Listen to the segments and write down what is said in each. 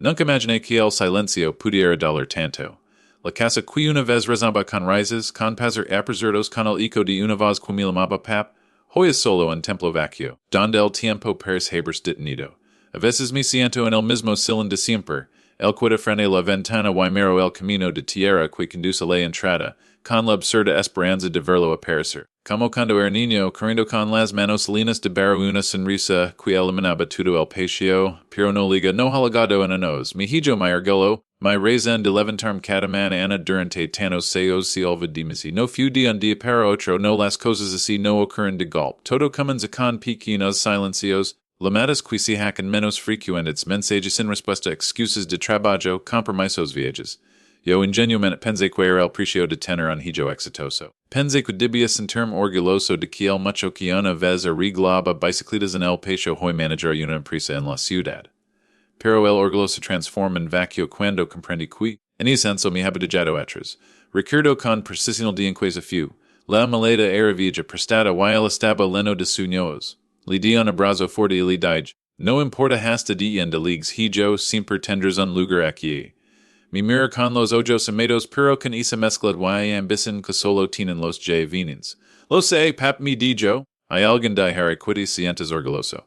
Nunca imaginé que el silencio pudiera doler tanto. La casa qui una vez rezaba con raíces, con pasar apresurdos con el eco de una voz que me llamaba pap, hoy es solo en templo vacío, donde el tiempo parece haberse detenido. A veces me siento en el mismo silén de siempre, el que frente la ventana miro el camino de tierra que conduce a la entrada, con la absurda esperanza de verlo aparecer. Como cuando era niño, corriendo con las manos llenas de barro una sonrisa que eliminaba todo el pecio, pero no liga no halagado en anos. Mi hijo mi orgullo, mi razón de levantarme cada mañana durante tanos seos si olvidimos. No fue de un día para otro, no las cosas así no ocurren de golpe. Todo comienza con pequeños silencios, llamadas que se hacen menos frecuentes, mensajes en respuesta a excuses de trabajo, compromisos viajes. Yo ingenuamente pensé que era el precio de tener un hijo exitoso. Pensé que debía sentirme orgulloso de que el mucho que una vez arreglaba bicicletas en el pecho hoy manager una empresa en la ciudad. Pero el orgullo se transforma en vacío cuando comprendí que, en senso mi habituado atrás. Recuerdo con precisión de inquesa few. La maleta era vieja prestada while estaba lleno de sueños. Le di un abrazo fuerte y le dije, no importa hasta de en de ligas hijo siempre tendrás un lugar aquí. Mi mira con los ojos amados pero con esa mezcla de ambición que solo tienen los venins. Lo sé, pap mi dijo, hay alguien de haraquiti sientes orgulloso.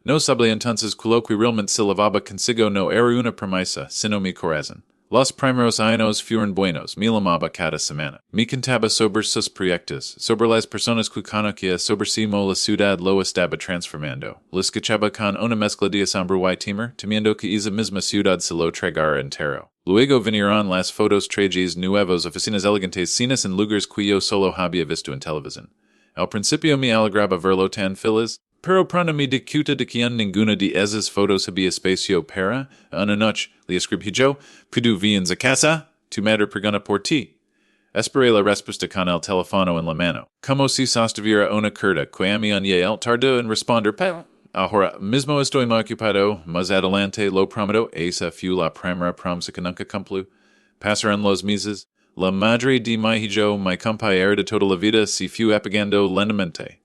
No sabe entonces coloquialmente se lavaba consigo no era una promesa, sino mi corazón. Los primeros años fueron buenos, mi llamaba cada semana. Mi contaba sobre sus proyectos, sobre las personas que conocía, sobre cómo la ciudad lo estaba transformando. Les escuchaba con una mezcla de asombro y temor, temiendo que esa misma ciudad se lo tragara entero. Luego vinieron las fotos trajes nuevos, oficinas elegantes, cenas en lugares que yo solo había visto en televisión. Al principio me alegraba verlo tan feliz, pero pronto me di cuenta de que en ninguna de esas fotos había espacio para, una noche, le escribí yo, ¿puedo vienes a casa? Tu madre pregunta por ti. Esperé la respuesta con el teléfono en la mano. Como si sostuviera una cuerda, que a mí él tardó en responder, ahora mismo estoy muy ocupado, más adelante lo prometo, esa fue la primera promesa que nunca cumplió. Pasaron los meses, la madre de mi hijo, mi compañera de toda la vida, se fue apagando lentamente.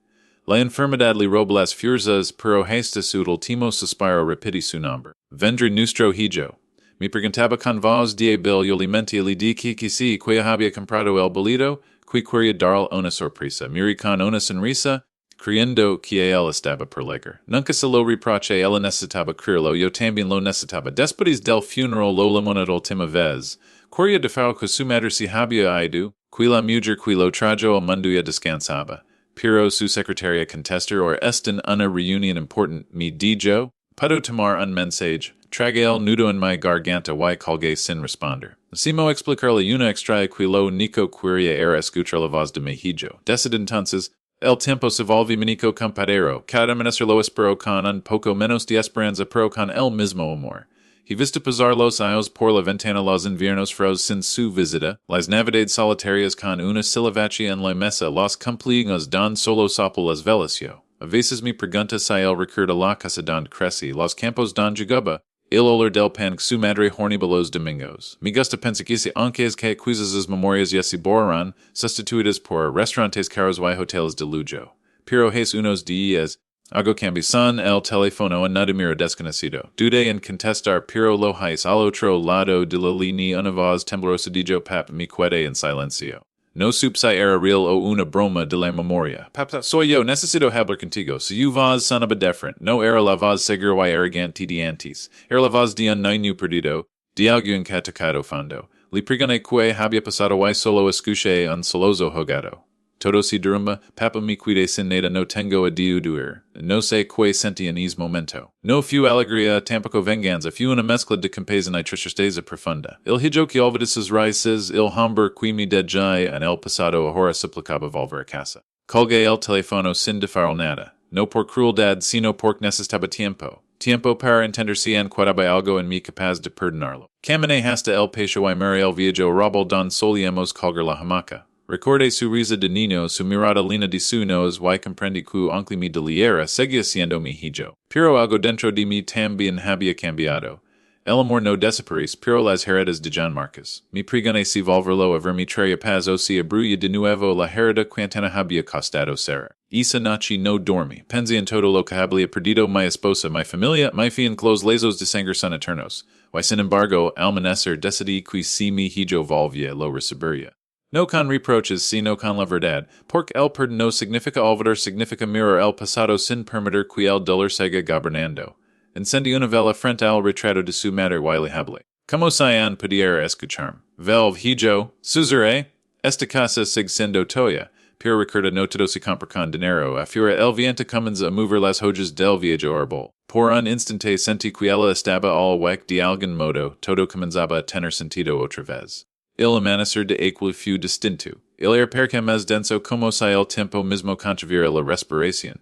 La enfermedad le robó las fuerzas, pero hasta su último suspiro repetí su nombre. Vendré nuestro hijo. Me preguntaba con voz débil yo le mentí le di que sí, que había comprado el boleto, que quería darle una sorpresa. Miré con una sonrisa, creyendo que él estaba por llegar. Nunca se lo reproché, él necesitaba creerlo, yo también lo necesitaba. Después del funeral lo lamenté última vez. Quería dejar que su madre se había ido, que la mujer que lo trajo al mundo ya descansaba. Pero su secretaria contestar o en una reunión important me dijo, puedo tomar un mensaje, tragué el nudo en mi garganta y colgué sin responder. Simo explicarle una extra que lo único quería era escuchar la voz de mi hijo. Desde entonces, el tiempo se volvió mi único compadero, cada menester lo esperó con un poco menos de esperanza pero con el mismo amor. He viste pasar los años por la ventana los inviernos fríos sin su visita, las navidades solitarias con una silavachi en la mesa, los cumpleaños don solo sopo las velas yo. A veces me pregunta si él recuerda la casa don creci, los campos don jugaba, el olor del pan que su madre horneaba los domingos. Me gusta pensar que aunque que cuisas memorias ya se borran, sustituidas por restaurantes caros y hoteles de lujo. Pero es unos días, hago cambio son el teléfono en nada miro desconocido. Dudé en contestar pero lo hais al otro lado de la línea una voz temblorosa dijo pap me quedé en silencio. No supe si era real o una broma de la memoria. Pap, soy yo, necesito hablar contigo. Si you voz sonaba different. No era la voz segura y arrogante de antes. Era la voz de un niño perdido, de alguien que ha tocado fondo. Le pregunté que había pasado y solo escuché un soloso jugado. Todo se derrumba, papa me cuide sin nada, no tengo a deduir. No sé qué sentí en ese momento. No fue alegría, tampoco venganza, fue una mezcla de compasión y tristeza profunda. El hijo que olvidó sus raíces, el hombre que me dejó en el pasado ahora suplicaba volver a casa. Colgué el teléfono sin decir nada. No por crueldad, sino porque necesitaba tiempo. Tiempo para entender si encuadraba algo en mí capaz de perdonarlo. Caminé hasta el pecho y miré el viejo robo don solíamos colgar la hamaca. Recordé su risa de niño, su mirada lina de su nose, y comprendí que aunque mi deliera seguía siendo mi hijo. Pero algo dentro de mí también había cambiado. El amor no desaparece, pero las heredas de John Marcus. Mi pregone si volverlo a ver mi trae paz o si abruya de nuevo la hereda quantana había costado ser. Isa nachi no dormi, pensi en todo lo que había perdido mi esposa, mi familia, mi fi en clos lazos de sangre son eternos. Y sin embargo, almanecer decidí que si mi hijo volvía lo recibiría. No con reproches, sino con la verdad, porque el perdón no significa olvidar, significa mirar el pasado sin permitir que el dolor siga gobernando. Encendí una vela frente al retrato de su madre wilehable. Como sayan pudiera escucharme. Velv hijo, suzere, esta casa sig siendo toya, pero recuerda no todo se compra con dinero, afura el viento comienza a mover las hojas del viejo árbol. Por un instante sentí que ella estaba al hueco de algún modo, todo comenzaba a tener sentido otra vez. El amanecer de aquel fue distinto. El aire perca más denso como si el tiempo mismo contuviera la respiración.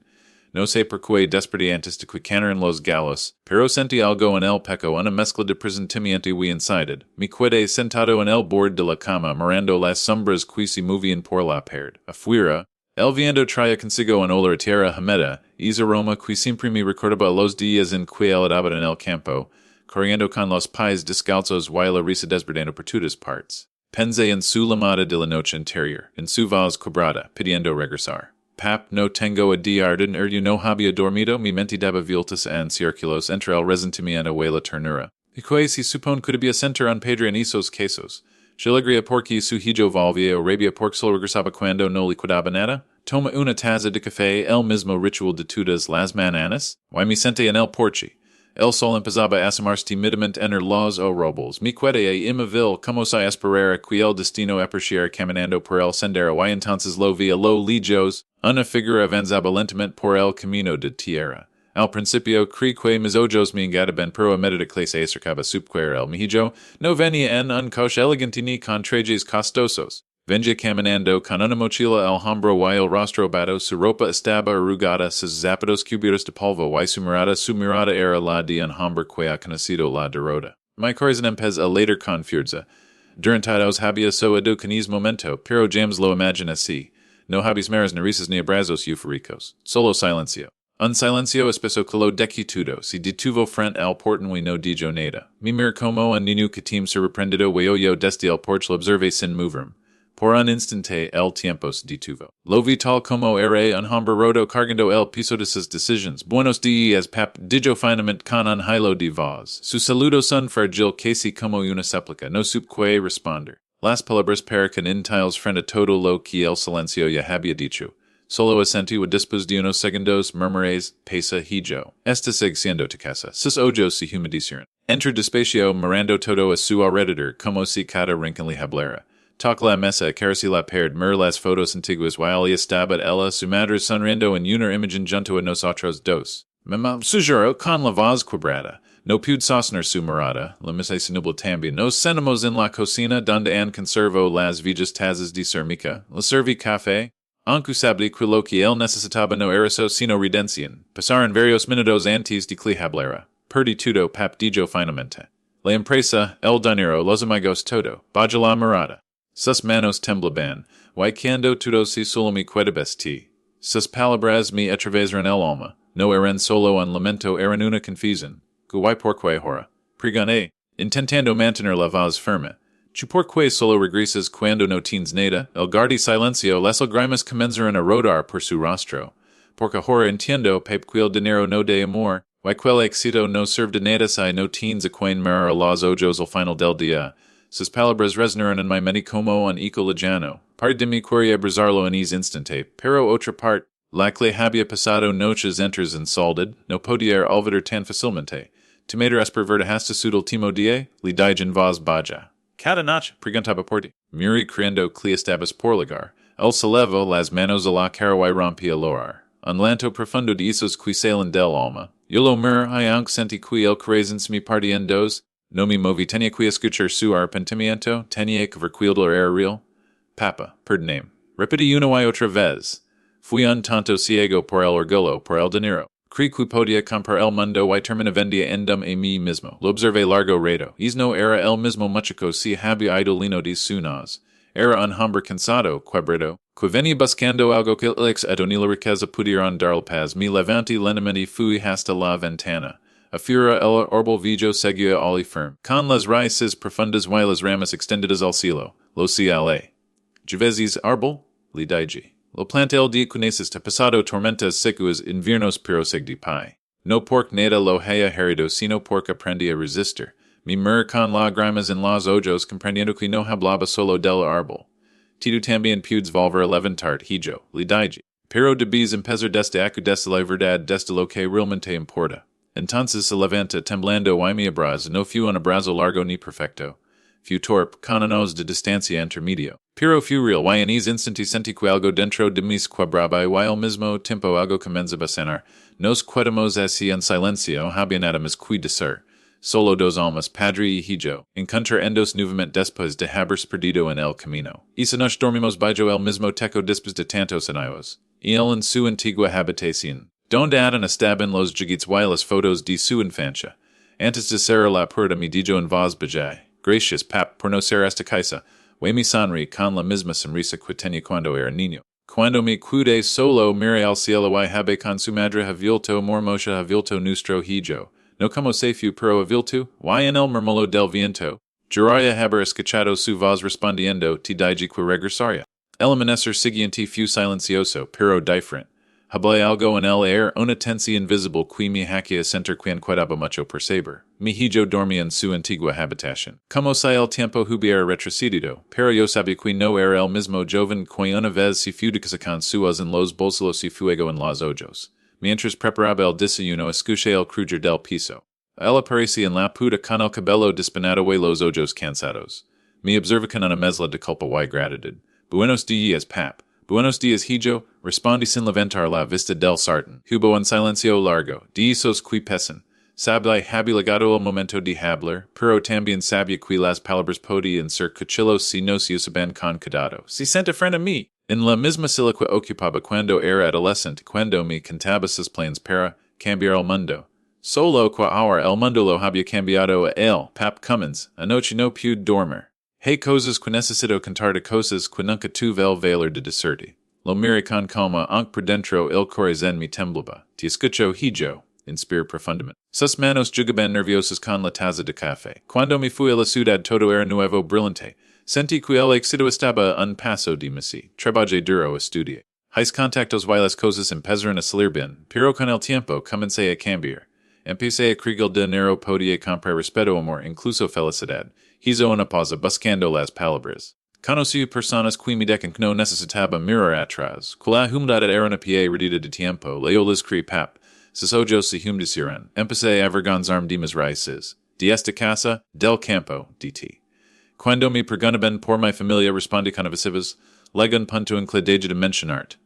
No sé por qué desperté antes de que en los galos, pero sentí algo en el pecho, una mezcla de presentimiento y ansiedad. Me quedé sentado en el borde de la cama, mirando las sombras que se movían por la pared. Afuera, el viento traía consigo un olor a tierra húmeda, y aroma que siempre me recordaba los días en que él estaba en el campo, corriendo con los pies descalzos y la risa desbordando por todas partes. Pensé en su llamada de la noche anterior, en su voz quebrada, pidiendo regresar. Pap, no tengo a diarden no había dormido, mi mente daba vueltas en círculos entre el resentimiento y la ternura. Y que si supone que debía sentar en Pedro en esos casos. Alegría porque su hijo volvía o rabia porque solo regresaba cuando no liquidaba nada. Toma una taza de café, el mismo ritual de todas las mañanas. Why me senté en el porche. El sol empezaba a asomarse timidamente en los robles. Mi quedé immóvil como si esperara que el destino apareciera caminando por el sendero y entonces lo vi a lo lejos, una figura avanzaba lentamente por el camino de tierra. Al principio creí que mis ojos me engadaban, pero a medida que se acercaba subquer el mi hijo, no venía en un coche elegante ni con trajes costosos. Venía caminando con una mochila al hombro y el rostro bato, su ropa estaba arrugada, sus zapatos cubiertos de polvo y su mirada era la de un hombre que ha conocido la derrota. Mi corazón empezó a latir con fuerza. Durante todos había soado con ese momento, pero James lo imagina así. No habis mares ni risas ni abrazos eufóricos. Solo silencio. Un silencio espeso que lo dequitudo, si detuvo frente al portón y no dijo nada. Mi mir como un niño que team sorprendido y oyo desde el porche lo observé sin moverme. Por un instante el tiempo se detuvo. Lo vi tal como era un hombre roto cargando el piso de sus decisiones. Buenos días, pap, dijo finalmente con un hilo de voz. Su saludo son fragil casi como una súplica, no supe qué responder. Las palabras parecen inútiles frente a todo lo que el silencio ya había dicho. Solo asentí y después de unos segundos murmuréis, pesa hijo. Esta sigue siendo tu casa. Sus ojos se humedecieron. Entró despacio mirando todo a su alrededor, como si cada rincón le hablara. Toca la mesa, acaricia la pared, mira las fotos antiguas, while estaba ella, su madre sonriendo en una imagen junto a nosotros dos. Mamá, sugero, con la voz quebrada. No pude sostener su mirada, la misa se nubló también. Nos sentamos en la cocina, donde Anne conservó las viejas tazas de cerámica. Le serví café. Aunque sabía que lo que él necesitaba no era eso, sino redención. Pasaron varios minutos antes de que hablara. Perdí todo, pap dijo finalmente. La empresa, el dinero, los amigos, todo. Baja la mirada. Sus manos temblaban, y cuando todo se solo me quedabasti. Sus palabras me atravesaron el alma. No eran solo un lamento, eran una confusión. Guay porqué ahora. Pregoné, intentando mantener la voz firme. Tu porqué solo regresas cuando no tienes nada. El guardi silencio, las lágrimas comenzaron a rodar por su rostro. Porque ahora entiendo, pep que el dinero no de amor, y que el éxito no serve de nada si no tienes a quien mirar a los ojos al final del día. Sus palabras resonaron en mi mente como un eco lejano. Parte de mí quería abrazarlo en ese instante, pero otra parte, la que había pasado noches enteras en soledad, no podía olvidar tan fácilmente. Tu madre esperverda hasta su último día, le dije en voz baja. Cada noche, preguntaba por ti. Muri creyendo que estabas por llegar. Él se levó las manos a la cara y rompía el orar. Un lento profundo de esos que salen del alma. Yo lo mir, aunque sentí que el corazón se me partía en dos. No me moví, tenía que escuchar su arrepentimiento, tenía que ver que el era real. Papa, perdóname. Repetí una y otra vez. Fui un tanto ciego por el orgullo, por el dinero. Creí que podía comprar el mundo y terminé vendía endum a mí mismo. Lo observé largo rato. No era el mismo muchacho si había idolino de su naz. Era un hombre cansado, quebrado, que venía buscando algo que ex adonila riqueza pudieran dar paz. Me levanté lentamente y fui hasta la ventana. Afura el orbol vigo seguia oli firm. Con las raíces profundas y las ramas extendidas al cielo. Lo cla. Juvezis arbol, li daigi. Lo planta el día cunesis te pasado tormentas secuas inviernos pero segdi pi. No pork nada lo haya herido sino pork aprendi a resistir. Mi mur con lágrimas en los ojos comprendiendo que no hablaba solo del árbol. Tidu también pudes volver levantart hijo, li daigi. Pero debes empezar desde acu desde la verdad desde lo que realmente importa. Entonces se levanta temblando y mi abrazo no fue un abrazo largo ni perfecto. Fue torpe, con años de distancia intermedio. Pero fue real y en ese instante sentí que algo dentro de mis quebraba y al mismo tiempo algo comenzaba a sanar. Nos quedamos así en silencio, habían atomes que decir. Solo dos almas, padre y hijo, encontrarnos nuevamente después de haberse perdido en el camino. Y se nos dormimos bajo el mismo techo después de tantos años. Y él en su antigua habitación. Donde adan estaban los jiguitos y las fotos de su infancia. Antes de cerrar la puerta me dijo en voz baja, gracias, pap, por no ser esta casa. Y me sonrí con la misma sonrisa que tenía cuando era niño. Cuando me cuidé solo miré al cielo y habe con su madre havilto mormosa havilto nuestro hijo. No como se fu pero havilto, y en el murmullo del viento. Juraria haber escuchado su voz respondiendo, te dije que regresaría. El amanecer siguiente fu silencioso, pero diferente. Hablé algo en el air, una tensi invisible que me hacía sentir que quedaba mucho por saber. Mi hijo dormía en su antigua habitación. Como si el tiempo hubiera retrocedido, pero yo sabía que no era el mismo joven que una vez se fue de casa con sus en los bolsillos y fuego en los ojos. Mientras preparaba el desayuno escuché el crujir del piso. Él aparecía en la puta con el cabello despeinado y los ojos cansados. Me observa con una mezcla de culpa y gratitud. Buenos días, pap. Buenos días, hijo, respondí sin levantar la vista del sartén. Hubo un silencio largo, de esos que pesan. Sabía legado el momento de hablar, pero también sabía que las palabras podían ser cuchillos si no se usaban con cuidado. Se siente frente a mí. En la misma silla que ocupaba cuando era adolescente, cuando me cantaba sus planes para cambiar el mundo. Solo que ahora el mundo lo había cambiado a él, Pap Cummins, anoche no pude dormir. Hay cosas que necesito cantar de cosas que nunca tuve el valor de decirte. Lo miré con calma, aunque por dentro el corazón me temblaba. Te escucho, hijo, inspiré profundamente. Sus manos jugaban nerviosas con la taza de café. Cuando me fui a la ciudad todo era nuevo brillante. Sentí que el éxito estaba un paso de mí. Trabajé duro, estudié. Hais contactos y las cosas empezaron a salir bien, pero con el tiempo comencé a cambiar. Empecé a creer el dinero podía comprar respeto, amor, incluso felicidad. Hizo una pausa buscando las palabras. Conocí personas que me decan que no necesitaba mirar atrás. Que la humildad era una pie redita de tiempo. Leo les creí pap. Sus ojos se humedecieron. Empecé a avergonzarme de mis raíces. De esta casa, del campo, de ti. Cuando me preguntaban por mi familia respondí con evasivas. Legan punto en que de mencionarte.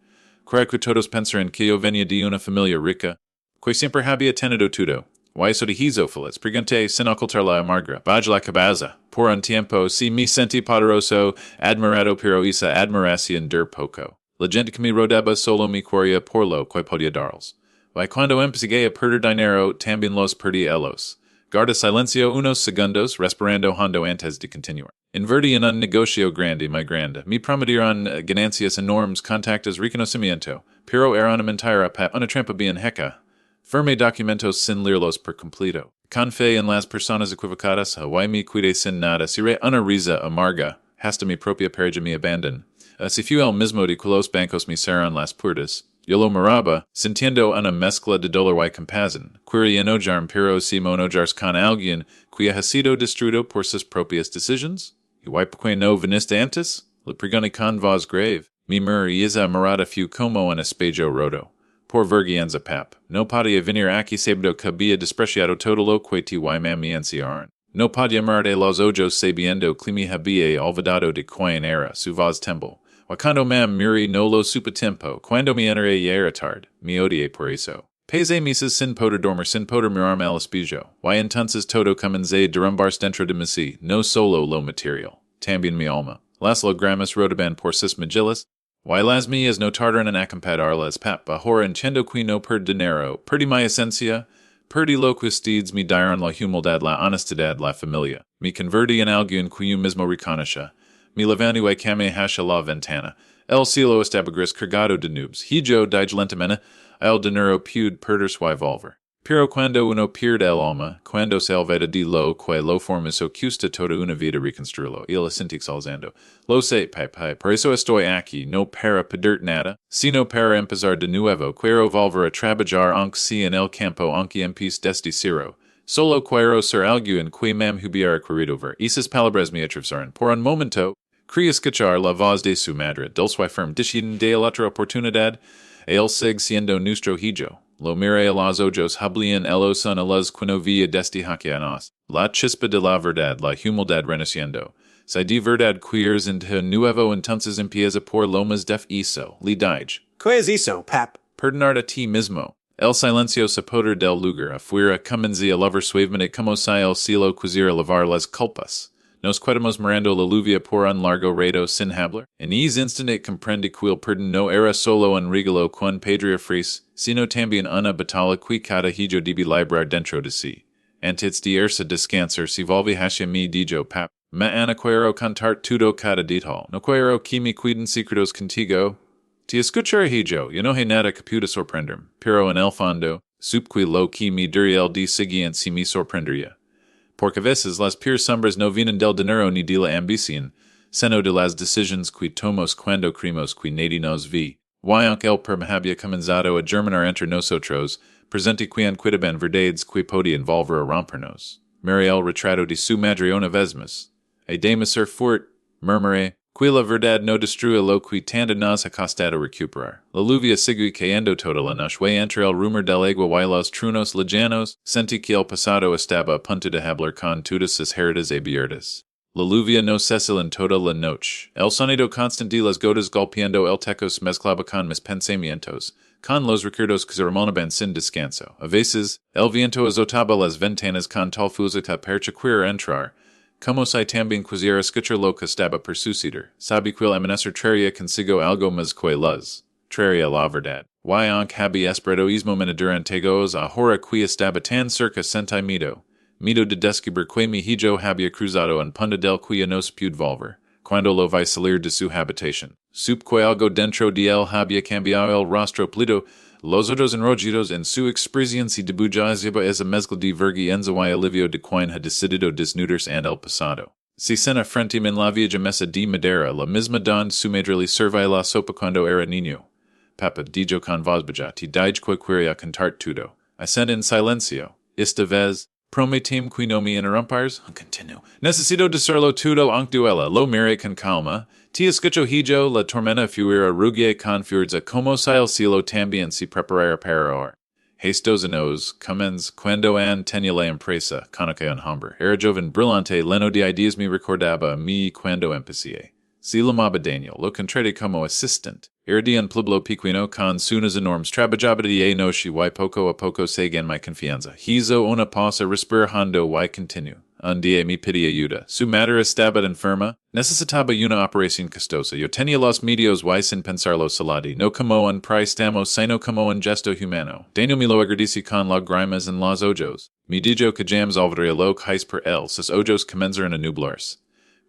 Creo que todos pensaron que yo venía de una familia rica. Que siempre había tenido todo. Why so de hizo feliz? Pregunté sin ocultar la amarga. Baj la cabeza. Por un tiempo, si me sentí poderoso, admirado pero esa admiración dur poco. La gente que me rodeaba solo me quería por lo que podía darles. Y cuando empecé a perder dinero, también los perdí elos. Guarda silencio unos segundos, respirando hondo antes de continuar. Invertí en un negocio grande, my grande. Me prometieron ganancias enormes, contactos, reconocimiento. Pero era una mentira, una trampa bien heca. Firme documentos sin leerlos por completo. Con fe en las personas equivocadas, y me cuide sin nada. Seré una risa amarga. Hasta mi propia pérdida me abandon. Si fue el mismo de que los bancos me cerraron las puertas. Yo lo miraba, sintiendo una mezcla de dolor y compasión. Quería enojarme, pero si me enojarse con alguien que ha sido destruido por sus propias decisiones. ¿Y por qué no viniste antes? Le pregunté con voz grave. Mi esa mirada fue como un espejo roto. Por vergüenza, pap. No podía venir aquí sabiendo que había despreciado todo lo que te me encierraron. No podía mirarte los ojos sabiendo que me había olvidado de quién era, su voz tembló. Cuando me miré no lo supe tiempo, cuando me enteré ya era tarde. Me odié por eso. Pese meses sin poder dormir, sin poder mirarme al espejo. Y entonces todo comenzó a derrumbarse dentro de mí, no solo lo material, también mi alma. Las lágrimas rodaban por sus mejillas. Y las mías no tardaron en acompanarlas, pap, ahora entiendo que no perdí dinero, perdí mi esencia, perdí lo que ustedes me dieron la humildad, la honestidad, la familia. Me convertí en alguien que yo mismo reconoce. Me levanté y camé hacia la ventana. El cielo estaba gris cargado de nubes. Hijo dije lentamente, el dinero pude perder su volver. Pero cuando uno pierde el alma, cuando se olvida de lo que lo forma so cuesta toda una vida reconstruirlo, y la sintix alzando. Lo sé, por eso estoy aquí, no para pedir nada, sino para empezar de nuevo, quiero volver a trabajar aunque sea en el campo aunque empiezo desde cero. Solo quiero ser alguien que me hubiera querido ver. Esas palabras me atravesaron por un momento. Quería escuchar la voz de su madre, dulce firme, deciden de la otra oportunidad, él sigue siendo nuestro hijo. Lo miré a los ojos, hablían ellos son a las quinovia desti hakianos. La chispa de la verdad, la humildad renaciendo. Si de verdad queers into nuevo entonces empieza por lomas def eso, li dije. ¿Qué es eso, pap? Perdonar a ti mismo. El silencio se poder del lugar, afuera comenzi a lover suavemente como si el cielo quisiera lavar las culpas. Nos quedamos mirando la lluvia por un largo rato sin hablar. En ese instante comprendí que el perdón no era solo un regalo con pedria fris, sino también una batalla que cada hijo debe librar dentro de sí. Antes de irse descansar si volví hacia mi dijo pap. Me ana quiero cantar todo cada detalle. No quiero que me cuiden secretos contigo. Te escucharé hijo, yo no hay nada que pueda sorprenderme, pero en el fondo, supe lo que me diría el día siguiente si me sorprendería. Porque a veces las peores sombras no vienen del dinero ni de la ambición, sino de las decisiones que tomamos cuando creemos que nadie nos ve. Y aunque el perm había comenzado a germinar entre nosotros, presente que anquidaban verdades que podían volver a rompernos. Miré el retrato de su madre una vez más. Dame ser fort, murmuré, que la verdad no destruye lo que tanto nos ha costado recuperar. La lluvia sigue cayendo toda la noche entre el rumor del agua y los truenos lejanos, sentí que el pasado estaba a punto de hablar con todas sus heridas abiertas. La lluvia no cesa en toda la noche. El sonido constante de las gotas golpeando el techo se mezclaba con mis pensamientos, con los recuerdos que se remonaban sin descanso. A veces, el viento azotaba las ventanas con tal fuerza que percha entrar, como si también quisiera escuchar lo que estaba por suceder. Sabe que el amanecer traería consigo algo más que las. Traería la verdad. Y aunque había esperado ismo durante ahora que estaba tan cerca sentí miedo de descubrir que mi hijo había cruzado un punto del que no se puede volver. Cuando lo vi salir de su habitación, supe que algo dentro de él había cambiado el rostro plido, los ojos enrojecidos en su expresión se dibujaba esa mezcla de vergüenza y alivio de quien ha decidido desnudarse en el pasado. Si cena frente en la vieja mesa de madera, la misma don su madre le servía la sopa cuando era niño. Papa dijo con voz baja, te dije que quería cantar todo. Ascend en silencio. Esta vez, prometem que no me interrumpars. Continuo. Necesito decirlo todo aunque duela. Lo miré con calma. Te escucho hijo, la tormenta fuera rugie con fuerza como si el cielo también se preparara para orar. Estos años, comens, cuando tenía la empresa, conoce un hombre. Era joven brillante, lleno de ideas me recordaba a mí cuando empecé. Se llamaba Daniel, lo contraté como assistant. Era de un pueblo pequeño con unas enormes trabajaba de noche y poco a poco se gan mi confianza. Hizo una pausa respirando y continuó. Un día me pidió ayuda. Su madre estaba enferma. Necesitaba una operación costosa. Yo tenía los medios y sin pensarlo saladi. No como un préstamo, sino como un gesto humano. Daniel me lo agradece con lágrimas en los ojos. Me dijo que jams olvidó lo que hice por él. Sus ojos comenzaron a nublarse.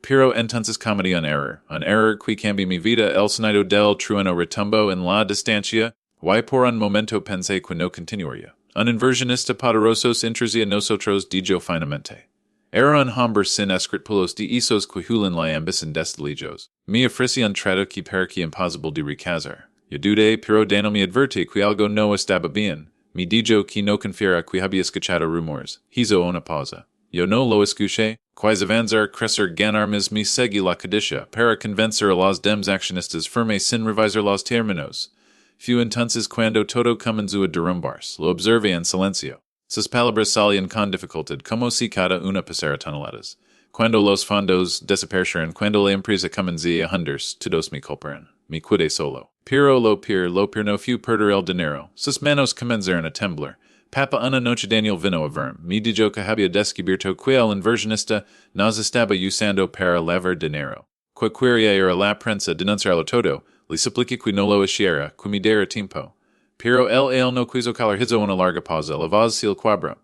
Pero entonces cometí un error que cambió mi vida, el sonido del trueno retumbó en la distancia, y por un momento pensé que no continuaría. Un inversionista poderoso intrusia nosotros dijo finamente. Era un hombre sin escrúpulos de esos que hulen la ambición destilillos. Me ofrecí un trato que parecía imposible de rechazar. Yo dudé, pero Daniel me advertí que algo no estaba bien. Me dijo que no confiara que había escuchado rumores. Hizo una pausa. Yo no lo escuché. Quais avanzar, crecer, ganar me segui la codicia, para convencer a los demás accionistas firmes sin revisar los términos. Fue entonces cuando todo comenzó a derrumbarse. Lo observé en silencio. Sus palabras salían con dificultad, como si cada una pasara toneladas. Cuando los fondos desaparecieron, cuando la empresa comenzó a hundirse, todos me culparon. Me quedé solo. Pero lo peor no fue perder el dinero. Sus manos comenzaron a temblar. Papa una noche Daniel vino a verme. Me dijo que había descubierto que el inversionista nos estaba usando para lavar dinero. Que quería ir a la prensa denunciarlo todo. Le supliqué que no lo hiciera, que me diera tiempo. Pero él no quiso calar. Hizo una larga pausa. La voz se cuadró.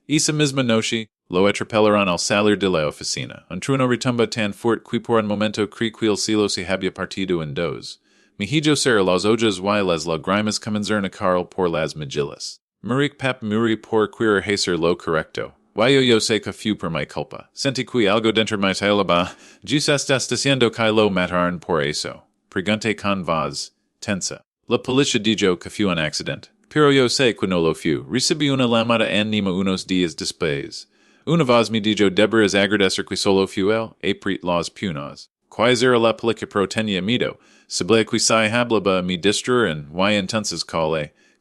Esa misma noche, lo atropellaron al salir de la oficina. Un trueno retumba tan fuerte que por un momento creí que el cielo se había partido en dos. Mi hijo cerró los ojos y las lágrimas comenzaron a caer por las mejillas. Murik pap muri por queer hacer lo correcto. Yo sé que fu por mi culpa. Senti qui algo dentro mi tailaba. Jus estás diciendo que lo mataron por eso. Pregante con vaz. Tensa. La policia dijo que fu un accident. Pero yo sé que no lo fu. Recibí una llamada anima unos días después. Una voz me dijo deberes agradecer que solo fu él, aprit los punos. Quais era la policia pro tenía miedo. Sible que sai hablaba mi destruir y entonces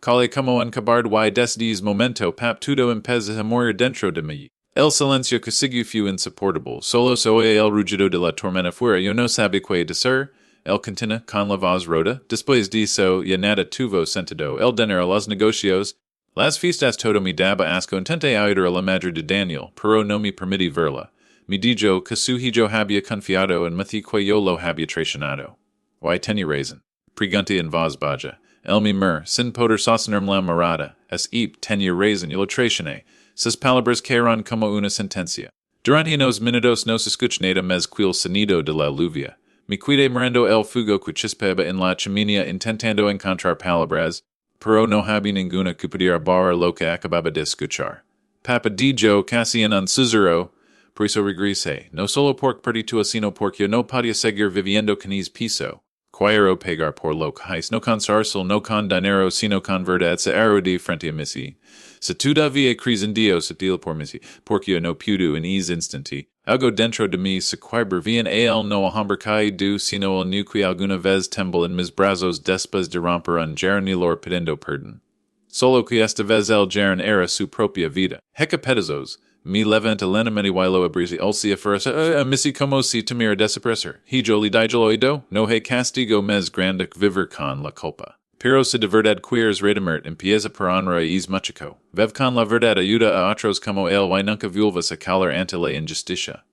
cale como ancabard y desdes momento pap todo empeza a morir dentro de mí. El silencio que siguió fu insoportable. Solo soy el rugido de la tormenta fuera. Yo no sabe qué decir. El continúa con la voz rota. Después de eso, ya nada tuvo sentido. El dinero, los negocios. Las fiestas todo mi daba asco. Intenté ayudar a la madre de Daniel, pero no me permití verla. Mi dijo que su hijo había confiado en mí que yo lo había traicionado. Why tenía razón. Pregunté en voz baja. El mi sin poder sostenerme la mirada. Es tenía razón y lo traicioné. Sus palabras cayeron como una sentencia. Durante unos minutos no se escucha nada más que el sonido de la lluvia. Me quedé mirando el fuego que chispaba en la chimenea intentando encontrar palabras, pero no había ninguna que pudiera borrar lo que acababa de escuchar. Papa dijo casi en un susurro, por eso regresé, no solo por perdido sino porque yo no podía seguir viviendo con ese piso. Quiero pegar por lo que hice, no con zarcel, no con dinero, sino con verdad, se arrodí frente a mí. Se todavía crees en Dios, se dile por mí, porque yo no puedo en ese instante. Algo dentro de mí se quiebra bien él no hombre caído, sino el nu que alguna vez temble en mis brazos después de romper un geranilor pidiendo perdón. Solo que esta vez el geran era su propia vida. Hecapedazos. Mi levanta lenamente y lo abrisi ulcia fuerza, misi como si temira desaparecer. Hijo li dijo oído, no he castigo mes grande vivir con la culpa. Pero si de verdad quieres redimir, empieza por honra y es machico. Vev con la verdad ayuda a otros como él y nunca vuelvas a calar ante la injusticia.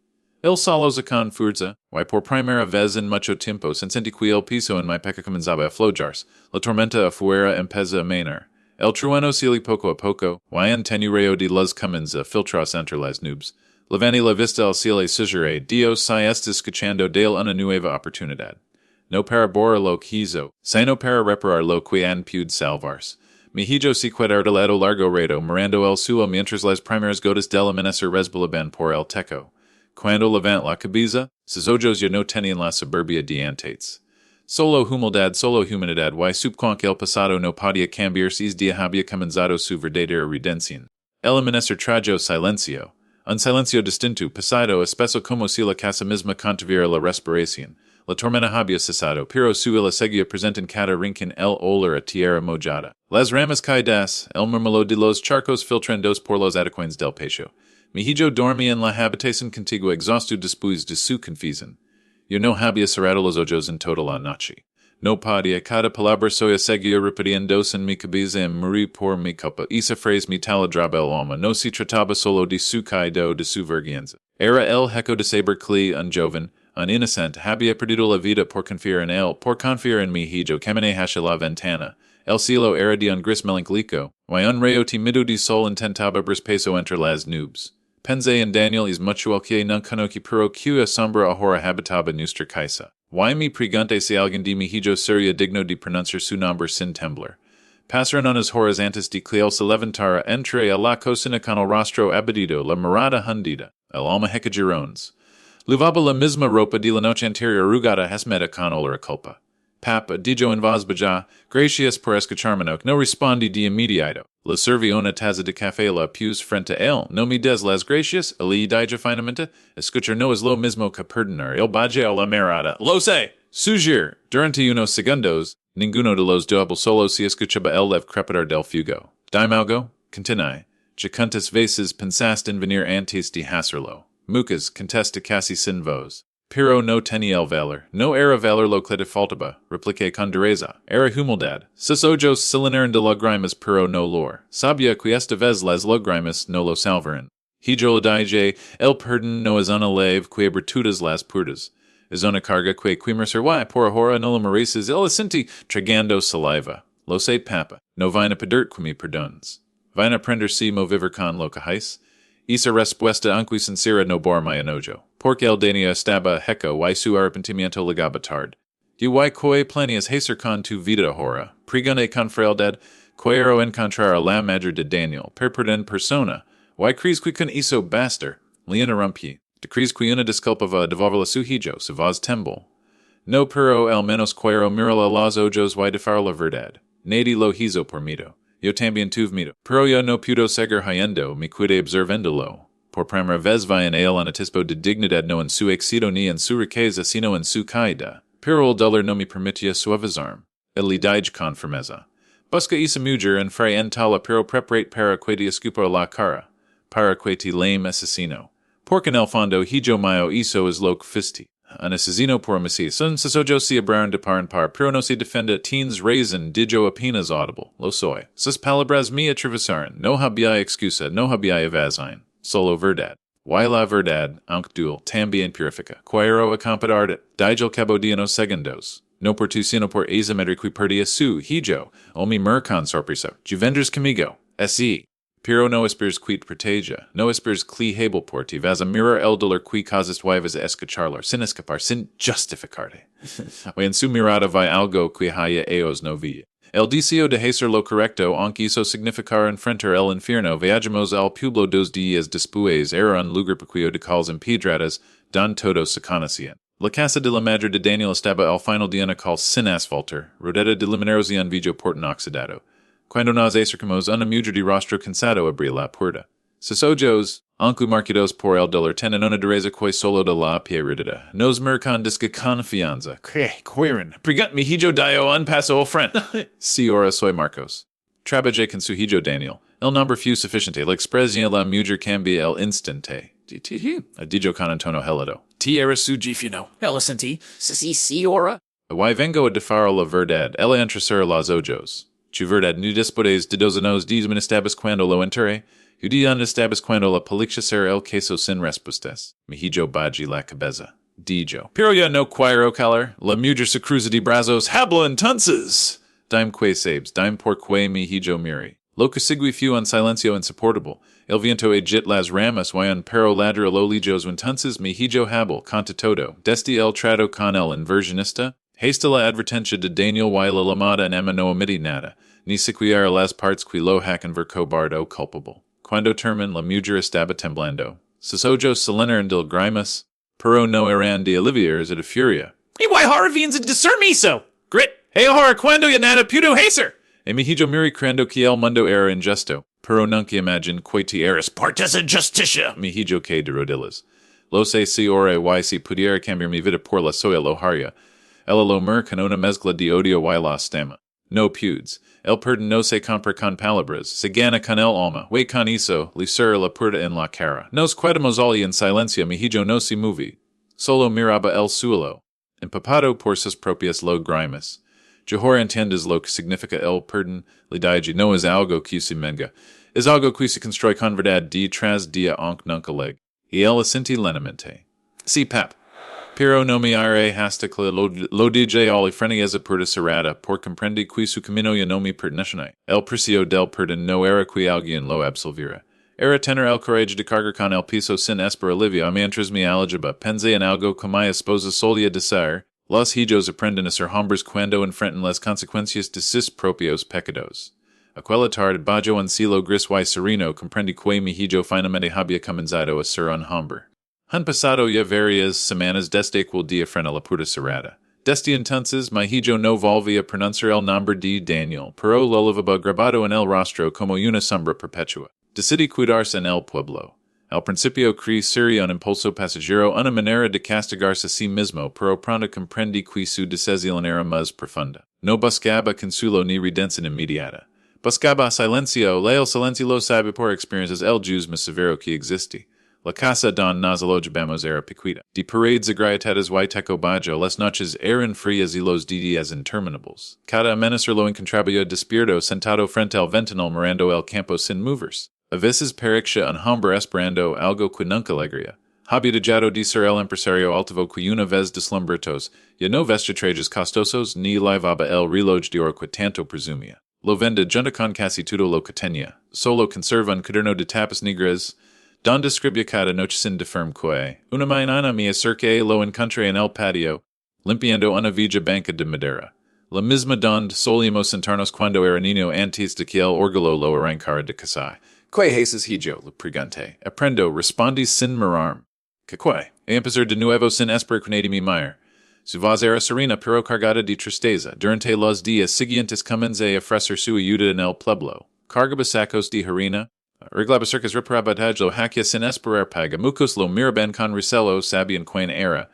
El solos a con fuerza, y por primera vez en mucho tiempo, sentí que el piso en mi peca comenzaba a flojar, la tormenta afuera empeza a menar. El trueno sigue poco a poco, y en tenureo de las cummins a filtras entre las nubes. Levanti la vista al cielo susurré, Dios si está escuchando de una nueva oportunidad. No para borrar lo que hizo, sino para reparar lo que han pude salvarse. Mi hijo se quedó de lado largo rato, mirando el suelo mientras las primeras gotas del amanecer resbalaban por el techo. Cuando levant la cabeza, sus ojos ya no tenían la soberbia de antes. Solo humanidad, y subcuan que el pasado no podía cambiar si día había comenzado su verdadera redención. El amanecer trajo silencio. Un silencio distinto, pasado, espeso como si la casa misma contuviera la respiración. La tormenta había cesado, pero su ila seguía presente en cada rincón el olor a tierra mojada. Las ramas caídas, el murmullo de los charcos filtrandos por los adecuanes del pecho. Mi hijo dormía en la habitación contigua exhausto después de su confusión. Yo no había cerrado los ojos en toda la noche. No podía, cada palabra soya seguía repitiéndose en mi cabeza y morí por mi culpa. Esa frase me taladraba el alma. No se trataba solo de su caído, de su vergüenza. Era el heco de saber que un joven, un inocente, había perdido la vida por confiar en él, por confiar en mi hijo, caminé hacia la ventana. El cielo era de un gris melancólico, y un rayo tímido de sol intentaba abrir paso entre las nubes. Pensé en Daniel es mucho el que no conocí pero que sombra ahora habitaba nuestra casa. Y me pregunté si alguien de mi hijo sería digno de pronunciar su nombre sin temblar. Pasaron unas horas antes de que él se levantara entre a la cocina con el rostro abatido, la mirada hundida, el alma heca girones. Luvaba la misma ropa de la noche anterior arrugada hasmeda con olor a culpa. Papa, dijo en voz baja, gracias por escucharme, no respondí de inmediato. Le serví una taza de café la puse frente a él. No me des las gracias, le dije finalmente. Escuchar no es lo mismo que perdonar. El baje a la mirada. Lo sé. Sugir. Durante unos segundos, ninguno de los dos solo se escuchaba el leve crepitar del fuego. Dime algo. Continué. Je cuantas veces pensaste en venir antes de hacerlo. Mucas, contesta casi sin voz. Pero no tenía el valor. No era valor lo que te faltaba, repliqué con dureza. Era humildad. Sus ojos silineran de lágrimas pero no lor. Sabía que esta vez las lágrimas no lo salvaran. Hijo le dije, el perdón no es una leve que abre todas las puertas. Es una carga que mercer y por ahora no lo mereces. El asentí tragando saliva. Lo sé, papa. No vaina pedir que me perdones. Vaina aprender si mover con lo que hice. Esa respuesta aunque sincera no bor mi enojo, porque el denia estaba heco y su arrepentimiento legaba tard. Y que planias hacer con tu vida ahora, pregone con frialdad, Quiero encontrar a la madre de Daniel, per en persona. Why crees qui con iso baster? Liana rumpi. Decrees qui una disculpava devolverla su hijo, se vos tembol. No pero el menos quiero mirala los ojos y defar la verdad. Nadi lo hizo por mito. Yo también tuve mito. Pero yo no pudo seguir hayendo, mi cuide observendolo. Por primera vez vi en él anatispo de dignidad no en su éxito ni en su riqueza sino en su caída. Pero el dolor no me permitía suavizarme. El lidij con firmeza. Busca isa mujer en fray entala pero preparate para que te escupo la cara. Para que te lame asesino. Porque en el fondo hijo mío hizo es lo que fisti. An asesino por homicidio. Son sasojo si abraron de par en par, pero no se defenda teens raisin dijo apenas audible. Lo soy. Sus palabras me atravesaron. No había excusa, no había evasión. Solo verdad. Y la verdad, aunque dual, también purifica. Quiero acompadarte. Digel cabo diano segundos. No por tu sino por esa madre qui perdía su hijo. O mi mercon sorpresa. Juvenders conmigo. S.E. Pero no esperes quid proteja, no esperes cli hebel porti, vas a mirar el dolor qui causas vivas a escacharlar, sin escapar, sin justificarte. O en su mirada vi algo qui haya eos no vi. El deseo de hacer lo correcto, aunque hizo significar enfrentar el infierno, viajamos al pueblo 2 días después, era un lugar pequeño de calles empedradas, don todos se conocían. La casa de la madre de Daniel estaba al final de una calle sin asfaltar, rodada de lumineros y un vidrio portón oxidado. Cuando nos acercamos una mujer de rostro cansado abría la puerta. Sus ojos, aunque marcados por el dolor, tienen una dureza que solo de la pierda. Nos mercan disca confianza. Quieren. Pregunt mi hijo dio un paso al frente. Si ahora soy Marcos. Trabajé con su hijo Daniel. El nombre fue suficiente. La expresión la mujer cambia el instante. Dijo con un tono helado. Ti eres su gifino. Ela senti. Si ahora. Y vengo a defar la verdad. Ela entrecer los ojos. Tu verdad no después de 2 años estabas cuando lo enterré. Judía estabas cuando la polícia ser el queso sin respuestas. Mi hijo baji la cabeza. Dijo. Pero ya no quiero calar. La mujer se cruza de brazos. Habla entonces. Dime que sabes. Dime por que mi hijo miri. Lo que sigue fue un silencio insoportable. El viento agit las ramas y un perro ladra lo lijos entonces mi hijo habla. Canta todo. Desde el trato con el inversionista. Hasta la advertencia de Daniel y la llamada en no omití nada, ni siquiera las partes que lo hacan ver cobardo culpable. Cuando termin la mujer estaba temblando. Sus ojos se llenaron de lágrimas, pero no eran de alivios de furia. Y why horror viens de discermiso? Grit, hey horror cuando ya nada pudo hacer. E mi hijo miri creyendo que el mundo era injusto, pero nunca imagine que te eres partes en justicia. Mi hijo que de rodillas. Lo sé si ora y si pudiera cambiar mi vida por la soya lo haría. Ela lo mer con una mezcla de odio y la stema. No pudes. El perdón no se compra con palabras. Se gana con el alma. Way con eso, le cierra la puerta en la cara. Nos quedamos allí en silencio. Mi hijo no se moví. Solo miraba el suelo. Empapado por sus propias lágrimas. Johor entiendes lo que significa el perdón. Le dije no es algo que se menga. Es algo que se construye con verdad día tras día aunque nunca leg. Y él asentí lentamente. Sí, pap. Pero no me haré hasta que lo dije alle frente esa puerta cerrada, por comprender que su camino ya no me pertenece. El precio del perdón no era que alguien lo absolviera. Era tener el coraje de cargar con el piso sin esperar alivio mientras mi algebra pensé en algo que mi esposa solía decir. Los hijos aprenden a ser hombres cuando enfrentan las consecuencias de sus propios pecados. Aquella tarde bajo un cielo gris y sereno comprendí que mi hijo finalmente había comenzado a ser un hombre. Han pasado ya varias semanas desde que el día frente a la puerta cerrada. Desde entonces, mi hijo no volvía a pronunciar el nombre de Daniel, pero lo llevaba grabado en el rostro como una sombra perpetua. Decidí cuidarse en el pueblo. Al principio creí sería un impulso pasajero, una manera de castigarse a sí mismo, pero pronto comprendí que su decisión era más profunda. No buscaba consuelo ni redención inmediata. Buscaba silencio, el silencio lo sabe por experiencias el jus más severo que existe. La casa don nos alojamos era pequeña. De parades agrietadas y teco bajo, las noches eran frías y los días interminables. Cada amanecer lo encontraba yo despierto, sentado frente al ventanal mirando el campo sin movers. A veces parecía un hombre esperando algo que nunca alegría. Había dejado de ser el empresario altivo que una vez deslumbrados, ya no vestía trajes costosos ni llevaba el reloj de oro que tanto presumía. Lo vende junto con casi todo lo que tenía. Solo conserva un cuaderno de tapas negras, donde escribía cada noche sin deferme que, una mañana me acerqué lo encontré en el patio, limpiando una vieja banca de madera. La misma donde solíamos sentarnos cuando era niño antes de que el orgullo lo arrancara de casa. Que haces hijo, le pregunté. Aprendo, respondí sin mirarme. Que empezar de nuevo sin esperar con mi mayor. Su voz era serena pero cargada de tristeza. Durante los días siguientes comencé a ofrecer su ayuda en el pueblo. Cargaba sacos de harina. Reglaba cercas reparabataj lo hacia sin esperar paga. Mucos lo miraban con recelo sabian quién era.